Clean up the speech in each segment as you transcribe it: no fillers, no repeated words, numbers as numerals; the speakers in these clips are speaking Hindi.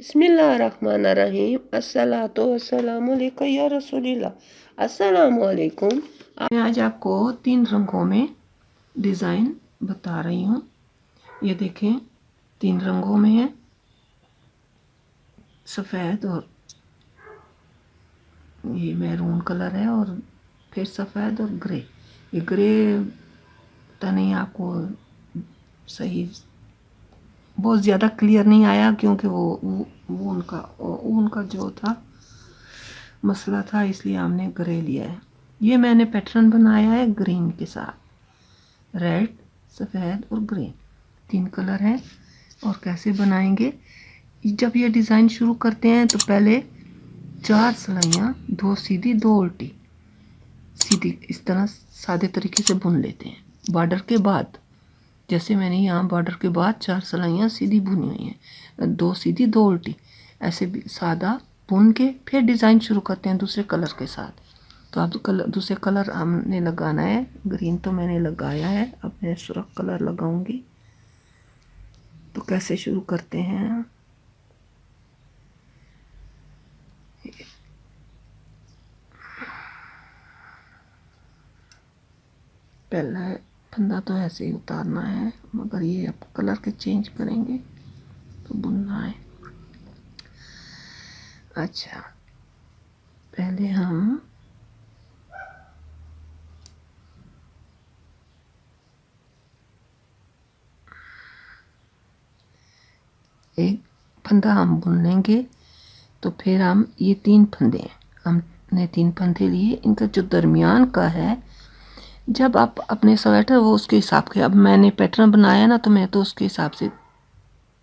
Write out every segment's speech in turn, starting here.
बिस्मिल्लाहिर्रहमानिर्रहीम। अस्सलातु वस्सलामु अलैका या रसूलिल्लाह। अस्सलामु अलैकुम। मैं आज आपको 3 रंगों में डिज़ाइन बता रही हूँ। ये देखें, 3 रंगों में है, सफ़ेद और ये मैरून कलर है और फिर सफ़ेद और ग्रे। ये ग्रे पता नहीं आपको सही बहुत ज़्यादा क्लियर नहीं आया क्योंकि वो उनका जो था मसला था, इसलिए हमने ग्रे लिया है। ये मैंने पैटर्न बनाया है ग्रीन के साथ, रेड, सफ़ेद और ग्रीन 3 कलर हैं। और कैसे बनाएंगे, जब ये डिज़ाइन शुरू करते हैं तो पहले 4 सिलाइयाँ, 2 सीधी 2 उल्टी, सीधी इस तरह सादे तरीके से बुन लेते हैं। बॉर्डर के बाद, जैसे मैंने यहाँ बॉर्डर के बाद 4 सिलाइयाँ सीधी बुनी हुई हैं, 2 सीधी 2 उल्टी, ऐसे भी सादा बुन के फिर डिज़ाइन शुरू करते हैं दूसरे कलर के साथ। तो अब दूसरे कलर हमने लगाना है। ग्रीन तो मैंने लगाया है, अब मैं सुर्ख कलर लगाऊंगी। तो कैसे शुरू करते हैं, पहला फंदा तो ऐसे ही उतारना है, मगर ये अब कलर के चेंज करेंगे तो बुनना है। अच्छा, पहले हम एक फंदा हम बुन लेंगे, तो फिर हम ये 3 फंदे हैं, हमने 3 फंदे लिए। इनका जो दरमियान का है, जब आप अपने स्वेटर वो उसके हिसाब के, अब मैंने पैटर्न बनाया ना तो मैं तो उसके हिसाब से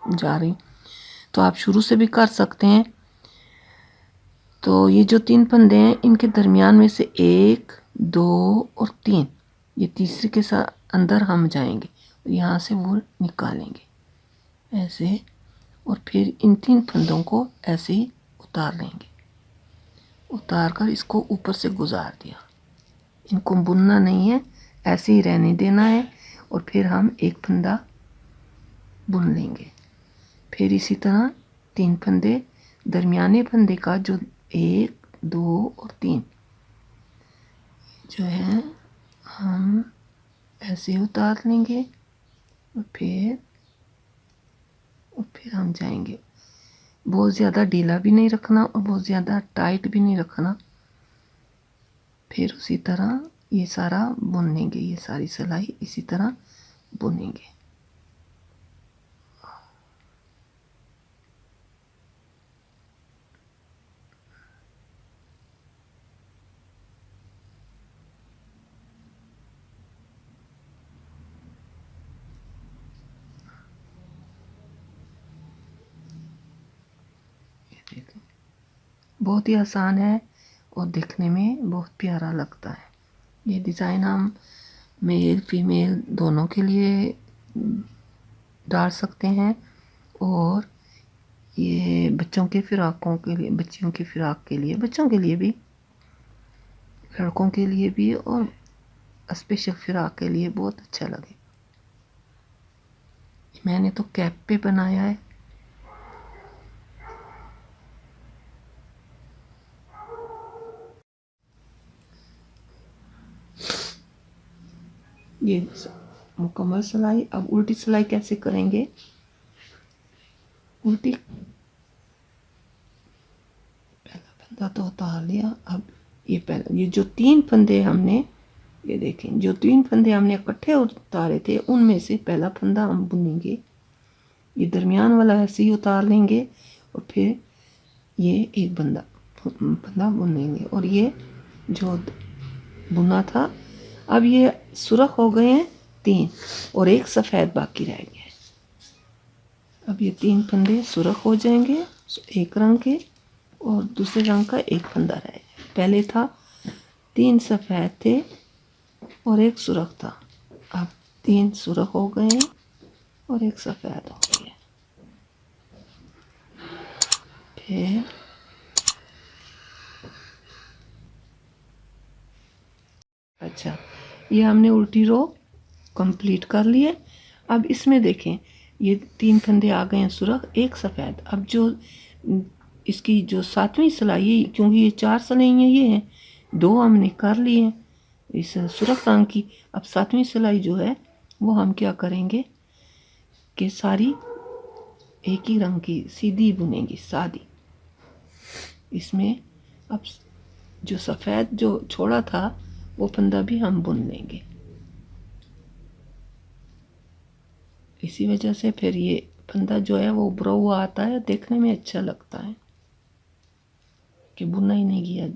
जा रही, तो आप शुरू से भी कर सकते हैं। तो ये जो 3 फंदे हैं, इनके दरमियान में से 1, 2 और 3, ये तीसरे के साथ अंदर हम जाएंगे, यहाँ से वो निकालेंगे ऐसे, और फिर इन 3 फंदों को ऐसे ही उतार लेंगे। उतार कर इसको ऊपर से गुजार दिया, इनको बुनना नहीं है, ऐसे ही रहने देना है। और फिर हम एक फंदा बुन लेंगे। फिर इसी तरह 3 फंदे, दरमियाने फंदे का जो 1, 2 और 3 जो है हम ऐसे उतार लेंगे, और फिर हम जाएंगे। बहुत ज़्यादा ढीला भी नहीं रखना और बहुत ज़्यादा टाइट भी नहीं रखना। फिर उसी तरह ये सारा बुन लेंगे, ये सारी सिलाई इसी तरह बुनेंगे। बहुत ही आसान है और दिखने में बहुत प्यारा लगता है। ये डिज़ाइन हम मेल फीमेल दोनों के लिए डाल सकते हैं, और ये बच्चों के फ़िराकों के लिए, बच्चियों के फ़िराक के लिए, बच्चों के लिए भी, लड़कों के लिए भी, और स्पेशल फ़िराक के लिए बहुत अच्छा लगे। मैंने तो कैप पे बनाया है। ये मुकम्मल सिलाई। अब उल्टी सिलाई कैसे करेंगे, उल्टी पहला फंदा तो उतार लिया। अब ये पहला, ये जो 3 फंदे हमने, ये देखें, जो 3 फंदे हमने इकट्ठे उतारे थे, उनमें से पहला फंदा हम बुनेंगे। ये दरमियान वाला ऐसे ही उतार लेंगे, और फिर ये एक फंदा बुन लेंगे। और ये जो बुना था, अब ये सुर्ख हो गए हैं 3, और एक सफ़ेद बाकी रह गया है। अब ये 3 फंदे सुर्ख हो जाएंगे एक रंग के, और दूसरे रंग का एक फंदा रह गया। पहले था 3 सफ़ेद थे और एक सुर्ख था, अब 3 सुर्ख हो गए हैं और एक सफ़ेद हो गया। फिर अच्छा, ये हमने उल्टी रो कंप्लीट कर ली है। अब इसमें देखें, ये 3 फंदे आ गए हैं सुरख, एक सफ़ेद। अब जो इसकी जो 7वीं सिलाई है, क्योंकि ये 4 सिलाइयाँ ये हैं, 2 हमने कर ली हैं इस सुरख रंग की। अब 7वीं सिलाई जो है वो हम क्या करेंगे कि सारी एक ही रंग की सीधी बुनेंगी, सादी। इसमें अब जो सफ़ेद जो छोड़ा था वो फंदा भी हम बुन लेंगे। इसी वजह से फिर ये फंदा जो है वो उभरा हुआ आता है, देखने में अच्छा लगता है कि बुना ही नहीं गया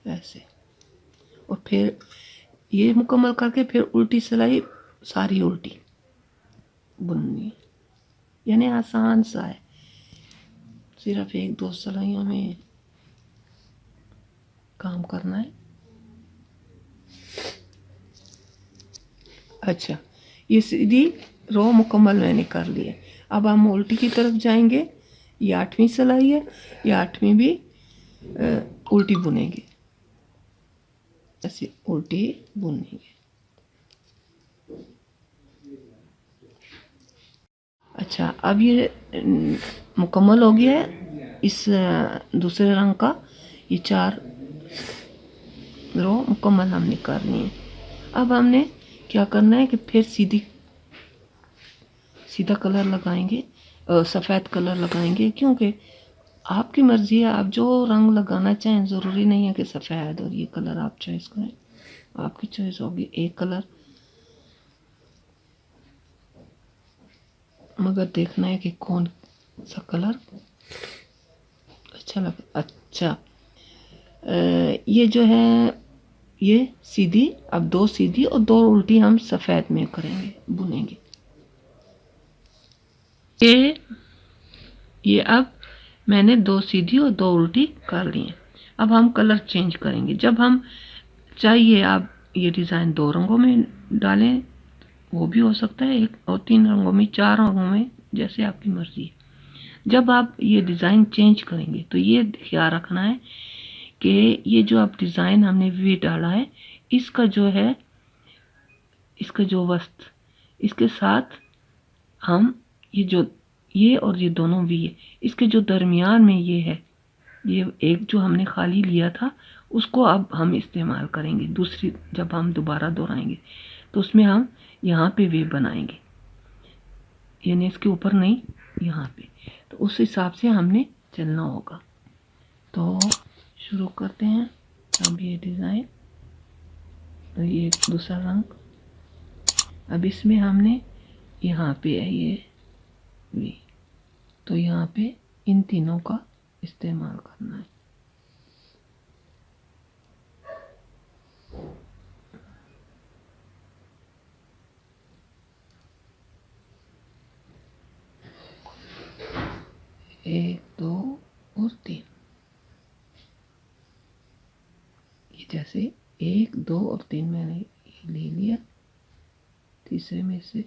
ऐसे। और फिर ये मुकम्मल करके फिर उल्टी सिलाई सारी उल्टी बुननी, यानी आसान सा है, सिर्फ 1-2 सिलाइयों में काम करना है। अच्छा, ये सीधी रो मुकम्मल मैंने कर ली है। अब हम उल्टी की तरफ जाएंगे। ये 8वीं सिलाई है, ये 8वीं भी उल्टी बुनेंगे, ऐसे उल्टी बुनेंगे। अच्छा, अब ये मुकम्मल हो गया है इस दूसरे रंग का। ये 4 रो मुकम्मल हमने करनी है। अब हमने क्या करना है कि फिर सीधा कलर लगाएंगे, सफ़ेद कलर लगाएंगे, क्योंकि आपकी मर्ज़ी है, आप जो रंग लगाना चाहें। ज़रूरी नहीं है कि सफ़ेद और ये कलर आप चॉइस करें, आपकी चॉइस होगी एक कलर, मगर देखना है कि कौन सा कलर अच्छा लगा। अच्छा, ये जो है ये सीधी, अब 2 सीधी और 2 उल्टी हम सफ़ेद में करेंगे, बुनेंगे। ये अब मैंने 2 सीधी और 2 उल्टी कर ली हैं। अब हम कलर चेंज करेंगे। जब हम चाहिए आप ये डिज़ाइन 2 रंगों में डालें, वो भी हो सकता है, 1 और 3 रंगों में, 4 रंगों में, जैसे आपकी मर्ज़ी है। जब आप ये डिज़ाइन चेंज करेंगे तो ये ख्याल रखना है कि ये जो आप डिज़ाइन हमने वी डाला है, इसका जो है, इसका जो वस्त्र, इसके साथ हम ये और ये दोनों वी है, इसके जो दरमियान में ये है, ये एक जो हमने खाली लिया था उसको अब हम इस्तेमाल करेंगे। दूसरी जब हम दोबारा दोहराएंगे तो उसमें हम यहाँ पे वे बनाएंगे, यानी इसके ऊपर नहीं, यहाँ पे। तो उस हिसाब से हमने चलना होगा। तो शुरू करते हैं। अब ये डिज़ाइन, तो ये दूसरा रंग, अब इसमें हमने यहाँ पे है ये वी, तो यहाँ पे इन तीनों का इस्तेमाल करना है। एक, 2 और 3, ये जैसे 1, 2 और 3 मैंने ले लिया, तीसरे में से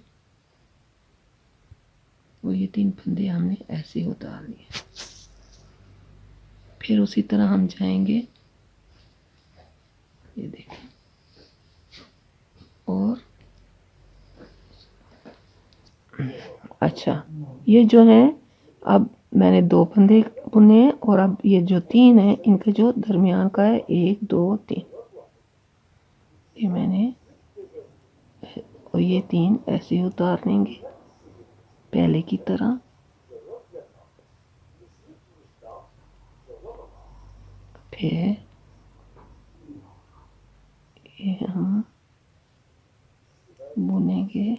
वो ये 3 फंदे हमने ऐसे उतार लिए। फिर उसी तरह हम जाएंगे, ये देखें, और अच्छा, ये जो है अब मैंने 2 फंदे बुने हैं, और अब ये जो 3 है इनके जो दरमियान का है 1, 2, 3, ये मैंने, और ये 3 ऐसे उतार लेंगे पहले की तरह। फिर ये हम बुनेंगे,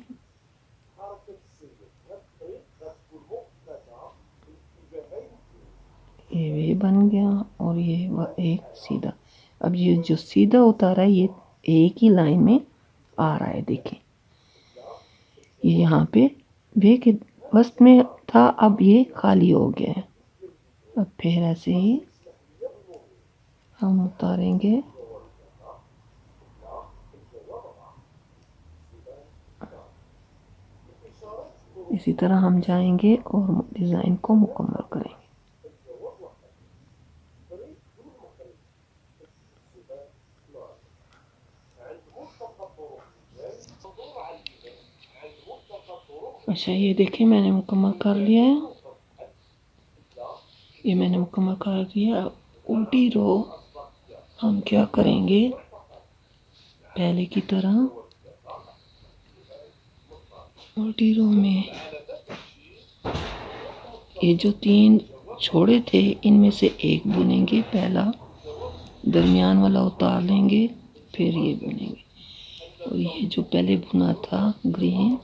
ये भी बन गया, और ये एक सीधा। अब ये जो सीधा उतारा है ये एक ही लाइन में आ रहा है, देखें, ये यहाँ पे वे के वस्त में था, अब ये खाली हो गया है। अब फिर ऐसे ही हम उतारेंगे, इसी तरह हम जाएंगे और डिज़ाइन को मुकम्मल करेंगे। अच्छा, ये देखिए मैंने मुकम्मल कर लिया है, ये मैंने मुकम्मल कर दिया। उल्टी रो हम क्या करेंगे, पहले की तरह उल्टी रो में ये जो 3 छोड़े थे इनमें से एक बुनेंगे, पहला दरमियान वाला उतार लेंगे, फिर ये बुनेंगे, और ये जो पहले बुना था ग्रीन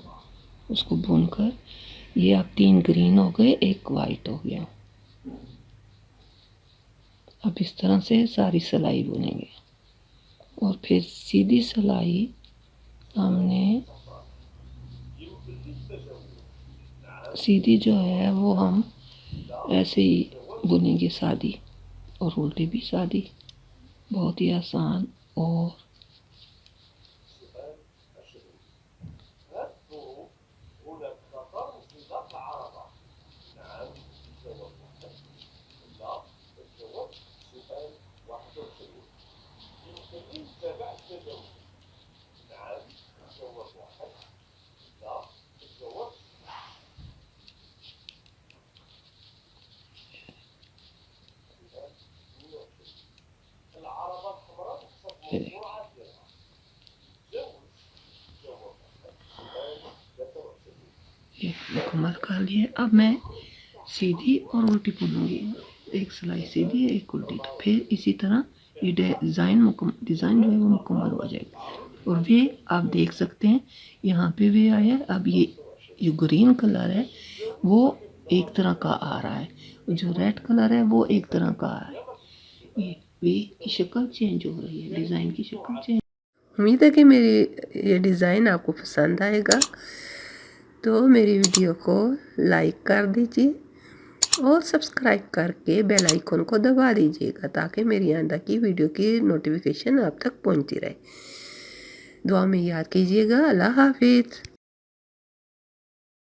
उसको बुनकर ये अब 3 ग्रीन हो गए, एक वाइट हो गया। अब इस तरह से सारी सिलाई बुनेंगे और फिर सीधी सिलाई हमने सीधी जो है वो हम ऐसे ही बुनेंगे सादी, और उल्टी भी सादी, बहुत ही आसान। और ये मुकम्मल कर लिए। अब मैं सीधी और उल्टी बुनूंगी, एक सिलाई सीधी एक उल्टी, तो फिर इसी तरह ये डिज़ाइन जो है वो मुकम्मल हो जाएगी। और वे आप देख सकते हैं यहाँ पे वे आया। अब ये जो ग्रीन कलर है वो एक तरह का आ रहा है, जो रेड कलर है वो एक तरह का आ रहा है, ये वे की शक्ल चेंज हो रही है, डिज़ाइन की शक्ल चेंज। उम्मीद है कि मेरी ये डिज़ाइन आपको पसंद आएगा, तो मेरी वीडियो को लाइक कर दीजिए और सब्सक्राइब करके बेल आइकन को दबा दीजिएगा, ताकि मेरी आइंदा की वीडियो की नोटिफिकेशन आप तक पहुंचती रहे। दुआ में याद कीजिएगा। अल्लाह हाफिज़।